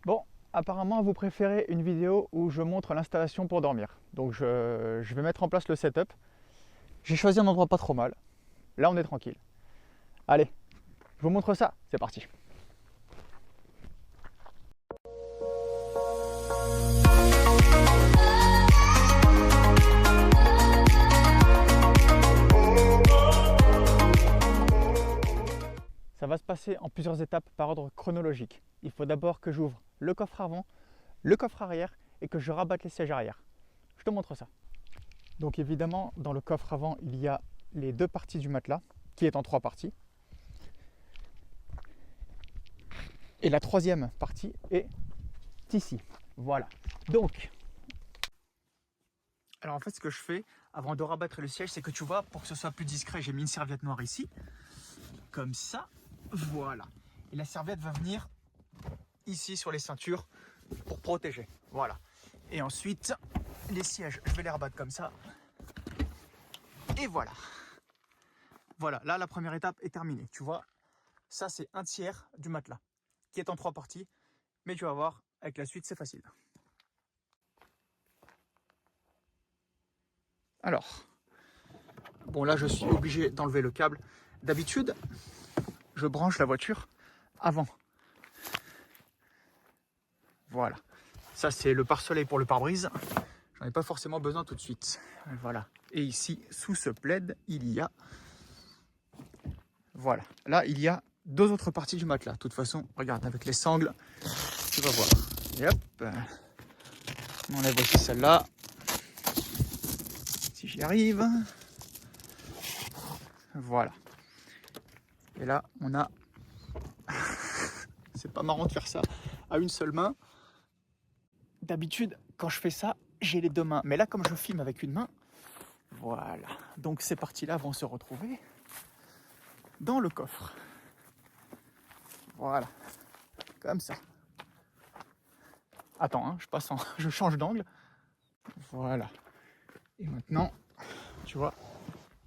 Bon, apparemment vous préférez une vidéo où je montre l'installation pour dormir. Donc je vais mettre en place le setup. J'ai choisi un endroit pas trop mal. Là on est tranquille. Allez, je vous montre ça, c'est parti. Ça va se passer en plusieurs étapes par ordre chronologique. Il faut d'abord que j'ouvre le coffre avant, le coffre arrière et que je rabatte les sièges arrière. Je te montre ça. Donc évidemment, dans le coffre avant, il y a les deux parties du matelas, qui est en trois parties. Et la troisième partie est ici. Voilà. Donc, alors en fait, ce que je fais avant de rabattre le siège, c'est que tu vois, pour que ce soit plus discret, j'ai mis une serviette noire ici. Comme ça. Voilà. Et la serviette va venir ici sur les ceintures pour protéger. Voilà. Et ensuite, les sièges, je vais les rabattre comme ça. Et voilà. Voilà, là, la première étape est terminée. Tu vois, ça, c'est un tiers du matelas qui est en trois parties. Mais tu vas voir, avec la suite, c'est facile. Alors, bon, là, je suis obligé d'enlever le câble. D'habitude, je branche la voiture avant. Voilà. Ça, c'est le pare-soleil pour le pare-brise. J'en ai pas forcément besoin tout de suite. Voilà. Et ici, sous ce plaid, il y a... Voilà. Là, il y a deux autres parties du matelas. De toute façon, regarde, avec les sangles, tu vas voir. Et hop. On enlève aussi celle-là. Si j'y arrive. Voilà. Et là, on a... C'est pas marrant de faire ça à une seule main. D'habitude, quand je fais ça, j'ai les deux mains. Mais là, comme je filme avec une main, voilà. Donc ces parties-là vont se retrouver dans le coffre. Voilà. Comme ça. Attends, hein, je change d'angle. Voilà. Et maintenant, tu vois,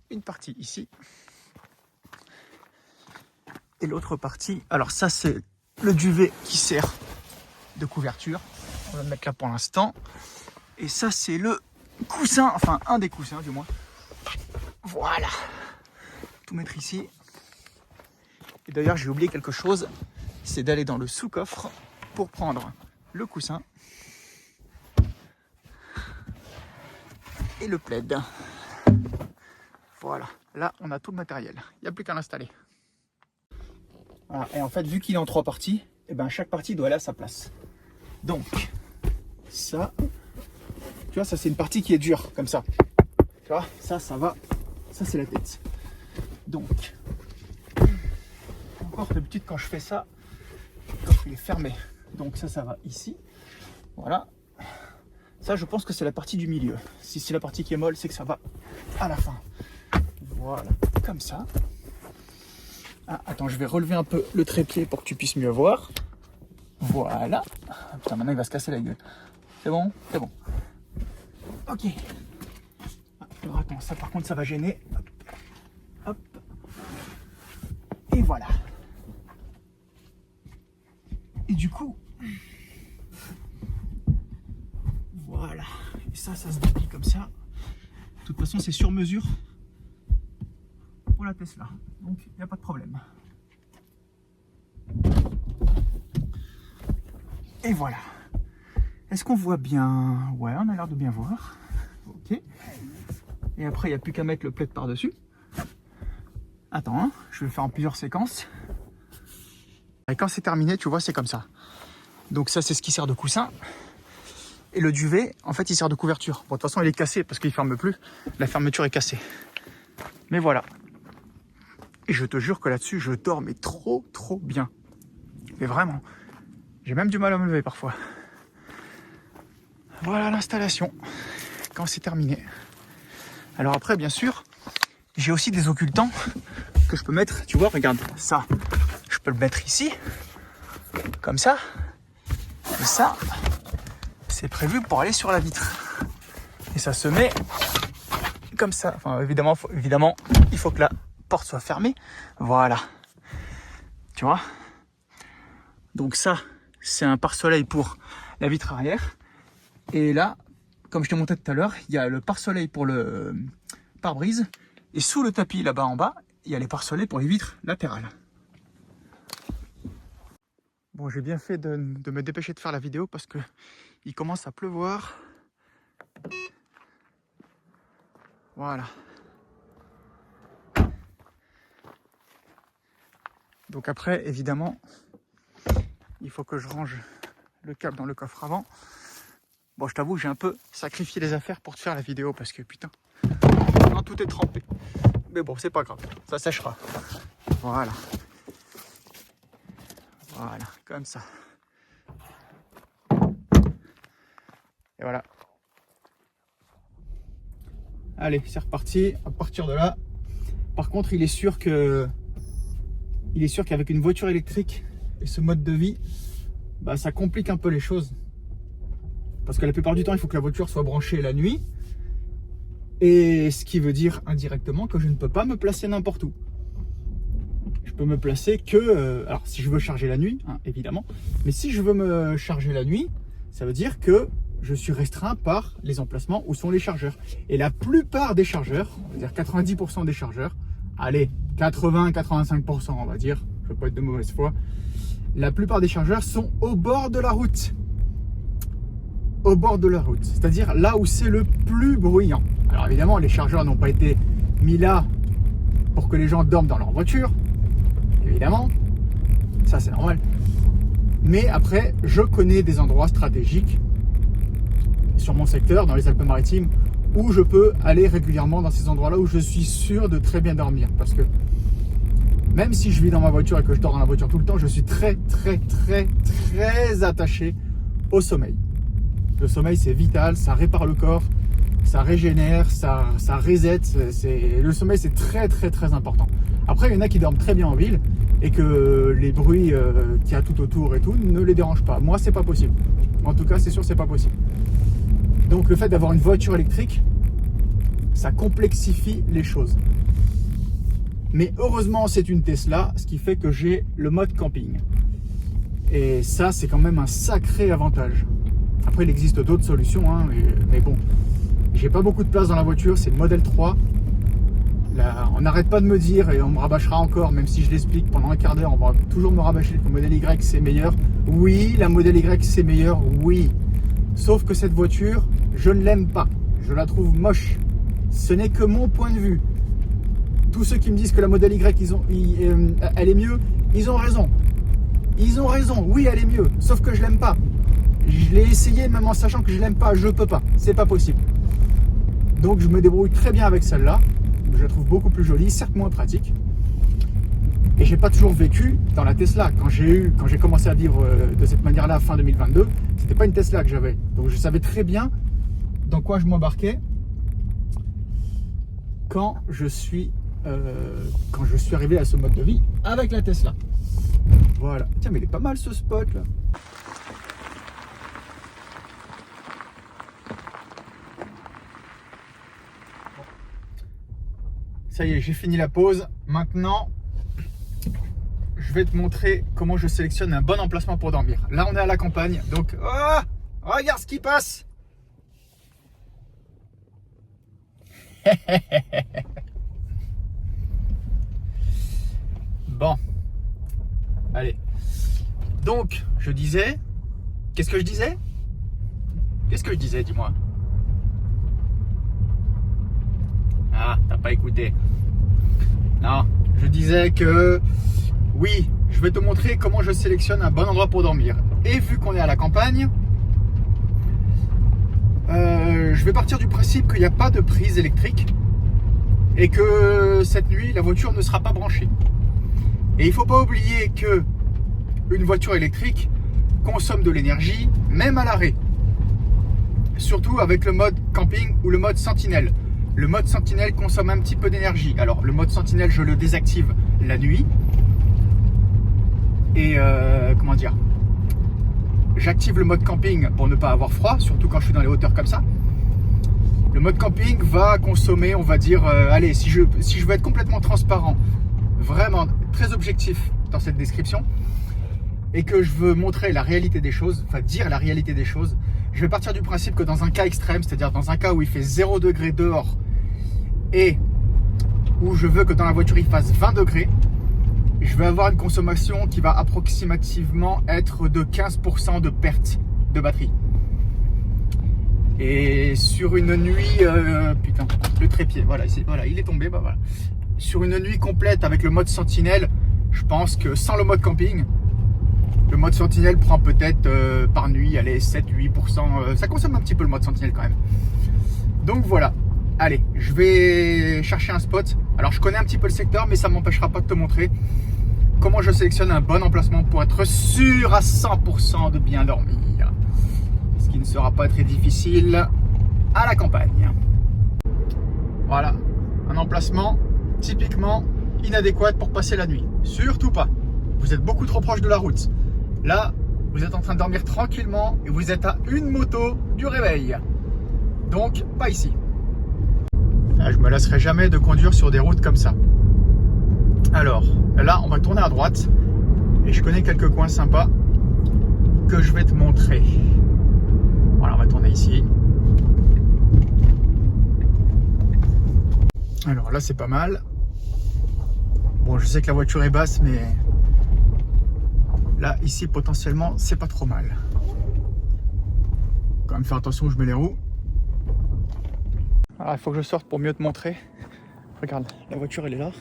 une partie ici. Et l'autre partie, alors ça c'est le duvet qui sert de couverture. On va le mettre là pour l'instant. Et ça c'est le coussin, enfin un des coussins du moins. Voilà. Tout mettre ici. Et d'ailleurs j'ai oublié quelque chose, c'est d'aller dans le sous-coffre pour prendre le coussin et le plaid. Voilà, là on a tout le matériel, il n'y a plus qu'à l'installer. Voilà. Et en fait, vu qu'il est en trois parties, et ben chaque partie doit aller à sa place. Donc, ça, tu vois, ça c'est une partie qui est dure, comme ça. Tu vois, ça va, ça c'est la tête. Donc, encore d'habitude quand je fais ça, il est fermé. Donc ça va ici. Voilà. Ça, je pense que c'est la partie du milieu. Si c'est la partie qui est molle, c'est que ça va à la fin. Voilà, comme ça. Ah, attends, je vais relever un peu le trépied pour que tu puisses mieux voir. Voilà. Ah, putain, maintenant il va se casser la gueule. C'est bon? C'est bon. Ok. Alors attends, ça par contre, ça va gêner. Hop. Hop. Et voilà. Et du coup, voilà. Et ça se déplie comme ça. De toute façon, c'est sur mesure pour la Tesla. Donc, il n'y a pas de problème. Et voilà. Est-ce qu'on voit bien? Ouais, on a l'air de bien voir. Ok. Et après, il n'y a plus qu'à mettre le plaid par-dessus. Attends, hein, je vais le faire en plusieurs séquences. Et quand c'est terminé, tu vois, c'est comme ça. Donc ça, c'est ce qui sert de coussin. Et le duvet, en fait, il sert de couverture. Bon, de toute façon, il est cassé parce qu'il ne ferme plus. La fermeture est cassée. Mais voilà. Et je te jure que là-dessus, je dors mais trop bien. Mais vraiment. J'ai même du mal à me lever parfois. Voilà l'installation. Quand c'est terminé. Alors après, bien sûr, j'ai aussi des occultants que je peux mettre. Tu vois, regarde, ça. Je peux le mettre ici. Comme ça. Et ça, c'est prévu pour aller sur la vitre. Et ça se met comme ça. Enfin, évidemment, il faut que la porte soit fermée. Voilà. Tu vois? Donc ça, c'est un pare-soleil pour la vitre arrière. Et là, comme je t'ai montré tout à l'heure, il y a le pare-soleil pour le pare-brise. Et sous le tapis, là-bas en bas, il y a les pare-soleils pour les vitres latérales. Bon, j'ai bien fait de me dépêcher de faire la vidéo parce que il commence à pleuvoir. Voilà. Donc après, évidemment, il faut que je range le câble dans le coffre avant. Bon, je t'avoue, j'ai un peu sacrifié les affaires pour te faire la vidéo parce que putain, non, tout est trempé. Mais bon, c'est pas grave, ça sèchera. Voilà. Voilà, comme ça. Et voilà. Allez, c'est reparti. À partir de là, par contre, il est sûr qu'avec une voiture électrique et ce mode de vie, bah, ça complique un peu les choses. Parce que la plupart du temps, il faut que la voiture soit branchée la nuit. Et ce qui veut dire indirectement que je ne peux pas me placer n'importe où. Je peux me placer que... alors, si je veux charger la nuit, hein, évidemment. Mais si je veux me charger la nuit, ça veut dire que je suis restreint par les emplacements où sont les chargeurs. Et la plupart des chargeurs, on va dire 90% des chargeurs, allez, 80-85% on va dire, je ne veux pas être de mauvaise foi, la plupart des chargeurs sont au bord de la route. Au bord de la route, c'est-à-dire là où c'est le plus bruyant. Alors évidemment, les chargeurs n'ont pas été mis là pour que les gens dorment dans leur voiture, évidemment, ça c'est normal. Mais après, je connais des endroits stratégiques sur mon secteur, dans les Alpes-Maritimes, où je peux aller régulièrement dans ces endroits-là où je suis sûr de très bien dormir. Parce que même si je vis dans ma voiture et que je dors dans la voiture tout le temps, je suis très attaché au sommeil. Le sommeil, c'est vital, ça répare le corps, ça régénère, ça reset. Le sommeil, c'est très important. Après, il y en a qui dorment très bien en ville et que les bruits qu'il y a tout autour et tout ne les dérangent pas. Moi, c'est pas possible. En tout cas, c'est sûr, c'est pas possible. Donc, le fait d'avoir une voiture électrique, ça complexifie les choses. Mais heureusement, c'est une Tesla, ce qui fait que j'ai le mode camping. Et ça, c'est quand même un sacré avantage. Après, il existe d'autres solutions, hein, mais bon, j'ai pas beaucoup de place dans la voiture, c'est le modèle 3. Là, on n'arrête pas de me dire, et on me rabâchera encore, même si je l'explique pendant un quart d'heure, on va toujours me rabâcher que le modèle Y c'est meilleur. Oui, la modèle Y c'est meilleur, oui. Sauf que cette voiture, je ne l'aime pas. Je la trouve moche. Ce n'est que mon point de vue. Tous ceux qui me disent que la modèle Y, elle est mieux, ils ont raison. Ils ont raison, oui, elle est mieux. Sauf que je l'aime pas. Je l'ai essayé, même en sachant que je l'aime pas, je peux pas. C'est pas possible. Donc je me débrouille très bien avec celle-là. Je la trouve beaucoup plus jolie, certes moins pratique. Et j'ai pas toujours vécu dans la Tesla. Quand j'ai commencé à vivre de cette manière-là fin 2022, c'était pas une Tesla que j'avais. Donc je savais très bien dans quoi je m'embarquais quand je suis arrivé à ce mode de vie avec la Tesla. Voilà. Tiens, mais il est pas mal ce spot là. Ça y est, j'ai fini la pause. Maintenant, je vais te montrer comment je sélectionne un bon emplacement pour dormir. Là, on est à la campagne, donc oh, regarde ce qui passe. Bon, allez. Donc, je disais, qu'est-ce que je disais? Qu'est-ce que je disais, dis-moi? Ah, t'as pas écouté. Non, je disais que oui, je vais te montrer comment je sélectionne un bon endroit pour dormir. Et vu qu'on est à la campagne, je vais partir du principe qu'il n'y a pas de prise électrique et que cette nuit, la voiture ne sera pas branchée. Et il ne faut pas oublier que une voiture électrique consomme de l'énergie, même à l'arrêt. Surtout avec le mode camping ou le mode sentinelle. Le mode sentinelle consomme un petit peu d'énergie. Alors le mode sentinelle, je le désactive la nuit. Et comment dire, j'active le mode camping pour ne pas avoir froid, surtout quand je suis dans les hauteurs comme ça. Le mode camping va consommer, on va dire, allez, si je veux être complètement transparent, vraiment très objectif dans cette description, et que je veux montrer la réalité des choses, enfin dire la réalité des choses, je vais partir du principe que dans un cas extrême, c'est-à-dire dans un cas où il fait 0 degré dehors et où je veux que dans la voiture il fasse 20 degrés, je vais avoir une consommation qui va approximativement être de 15% de perte de batterie. Et sur une nuit, putain, le trépied, voilà, il est tombé, bah voilà. Sur une nuit complète avec le mode sentinelle, je pense que sans le mode camping, le mode sentinelle prend peut-être par nuit, allez, 7-8%, ça consomme un petit peu le mode sentinelle quand même. Donc voilà, allez, je vais chercher un spot. Alors je connais un petit peu le secteur, mais ça ne m'empêchera pas de te montrer comment je sélectionne un bon emplacement pour être sûr à 100% de bien dormir. Ce qui ne sera pas très difficile à la campagne. Voilà, un emplacement typiquement inadéquat pour passer la nuit. Surtout pas. Vous êtes beaucoup trop proche de la route. Là, vous êtes en train de dormir tranquillement et vous êtes à une moto du réveil. Donc, pas ici. Là, je me lasserai jamais de conduire sur des routes comme ça. Alors, là, on va tourner à droite. Et je connais quelques coins sympas que je vais te montrer. Voilà, on va tourner ici. Alors là, c'est pas mal. Bon, je sais que la voiture est basse, mais là, ici, potentiellement, c'est pas trop mal. Quand même faire attention où je mets les roues. Alors, il faut que je sorte pour mieux te montrer. Regarde, la voiture, elle est là.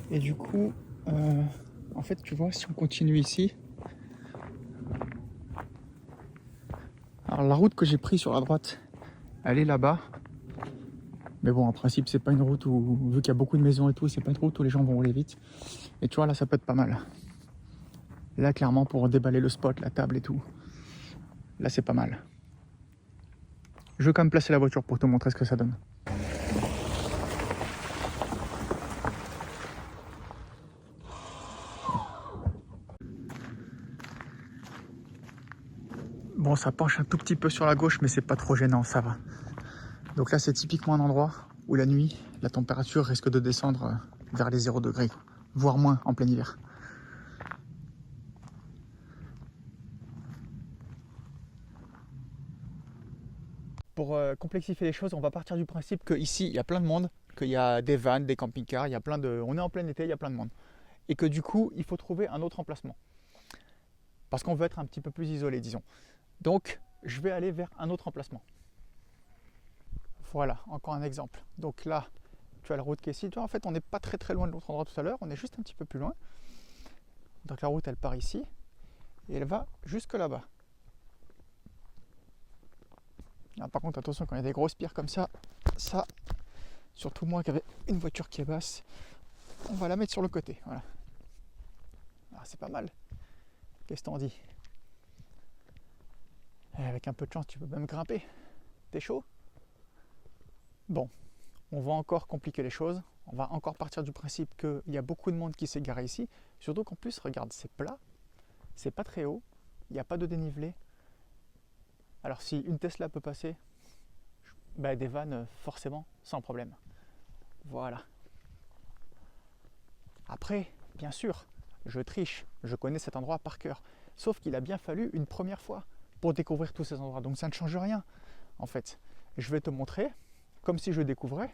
Et du coup, en fait, tu vois, si on continue ici, alors la route que j'ai prise sur la droite, elle est là-bas. Mais bon, en principe, c'est pas une route où, vu qu'il y a beaucoup de maisons et tout, c'est pas une route où les gens vont rouler vite. Et tu vois, là, ça peut être pas mal. Là, clairement, pour déballer le spot, la table et tout, là, c'est pas mal. Je vais quand même placer la voiture pour te montrer ce que ça donne. Bon, ça penche un tout petit peu sur la gauche, mais c'est pas trop gênant, ça va. Donc là, c'est typiquement un endroit où la nuit, la température risque de descendre vers les 0 degrés, voire moins en plein hiver. Pour complexifier les choses, on va partir du principe qu'ici, il y a plein de monde, qu'il y a des vannes, des camping-cars, il y a plein de... on est en plein été, il y a plein de monde. Et que du coup, il faut trouver un autre emplacement. Parce qu'on veut être un petit peu plus isolé, disons. Donc, je vais aller vers un autre emplacement. Voilà, encore un exemple. Donc là, tu as la route qui est ici. Tu vois, en fait, on n'est pas très très loin de l'autre endroit tout à l'heure. On est juste un petit peu plus loin. Donc la route, elle part ici. Et elle va jusque là-bas. Par contre, attention, quand il y a des grosses pierres comme ça, surtout moi qui avais une voiture qui est basse, on va la mettre sur le côté. Voilà. Alors, c'est pas mal. Qu'est-ce que t'en dis? Et avec un peu de chance, tu peux même grimper. T'es chaud? Bon, on va encore compliquer les choses. On va encore partir du principe qu'il y a beaucoup de monde qui s'est garé ici. Surtout qu'en plus, regarde, c'est plat. C'est pas très haut. Il n'y a pas de dénivelé. Alors si une Tesla peut passer, bah, des vannes, forcément, sans problème. Voilà. Après, bien sûr, je triche. Je connais cet endroit par cœur. Sauf qu'il a bien fallu une première fois pour découvrir tous ces endroits. Donc ça ne change rien, en fait. Je vais te montrer, comme si je découvrais,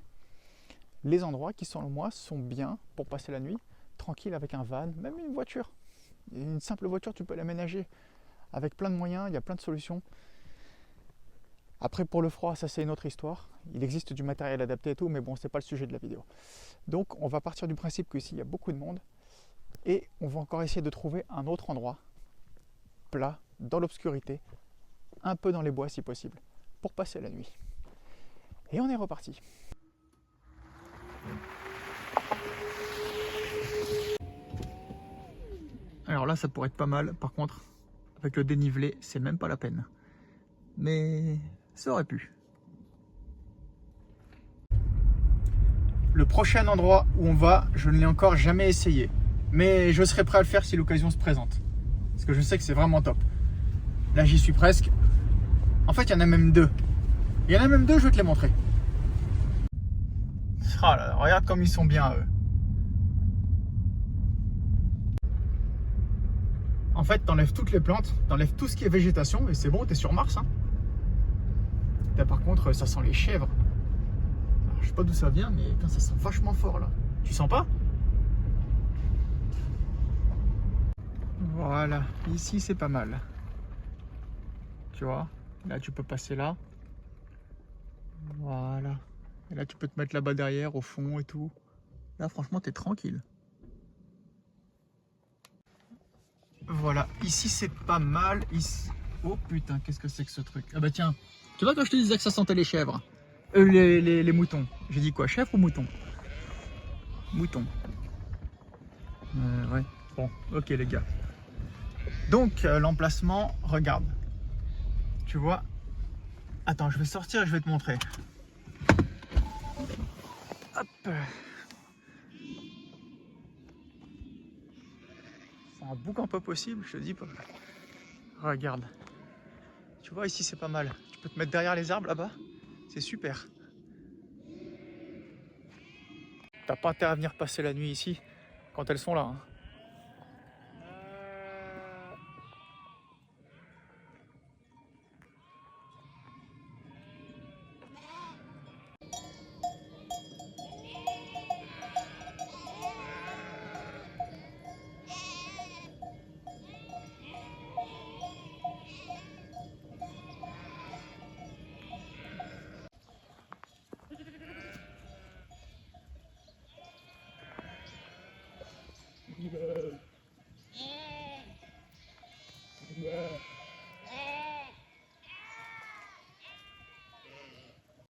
les endroits qui, selon moi, sont bien pour passer la nuit, tranquille avec un van, même une voiture. Une simple voiture, tu peux l'aménager avec plein de moyens, il y a plein de solutions. Après, pour le froid, ça c'est une autre histoire. Il existe du matériel adapté et tout, mais bon, c'est pas le sujet de la vidéo. Donc, on va partir du principe qu'ici, il y a beaucoup de monde. Et on va encore essayer de trouver un autre endroit, plat, dans l'obscurité, un peu dans les bois si possible, pour passer la nuit. Et on est reparti. Alors là, ça pourrait être pas mal. Par contre, avec le dénivelé, c'est même pas la peine. Mais ça aurait pu. Le prochain endroit où on va, je ne l'ai encore jamais essayé. Mais je serai prêt à le faire si l'occasion se présente. Parce que je sais que c'est vraiment top. Là, j'y suis presque. En fait, il y en a même deux. Il y en a même deux, je vais te les montrer. Oh là, regarde comme ils sont bien, eux. En fait, t'enlèves toutes les plantes, t'enlèves tout ce qui est végétation et c'est bon, t'es sur Mars. Hein. Là, par contre, ça sent les chèvres. Alors, je sais pas d'où ça vient, mais putain, ça sent vachement fort là. Tu sens pas? Voilà, ici c'est pas mal. Tu vois, là tu peux passer là. Voilà. Et là tu peux te mettre là-bas derrière, au fond et tout. Là franchement t'es tranquille. Voilà, ici c'est pas mal. Ici... Oh putain, qu'est-ce que c'est que ce truc? Ah bah tiens, tu vois quand je te disais que ça sentait les chèvres? Les moutons. J'ai dit quoi, chèvre ou mouton? Mouton. Ouais. Bon, ok les gars. Donc l'emplacement, regarde. Tu vois? Attends, je vais sortir et je vais te montrer. Hop. C'est un boucan pas possible, je te dis pas. Regarde. Tu vois ici c'est pas mal. Tu peux te mettre derrière les arbres là-bas. C'est super. T'as pas intérêt à venir passer la nuit ici quand elles sont là. Hein.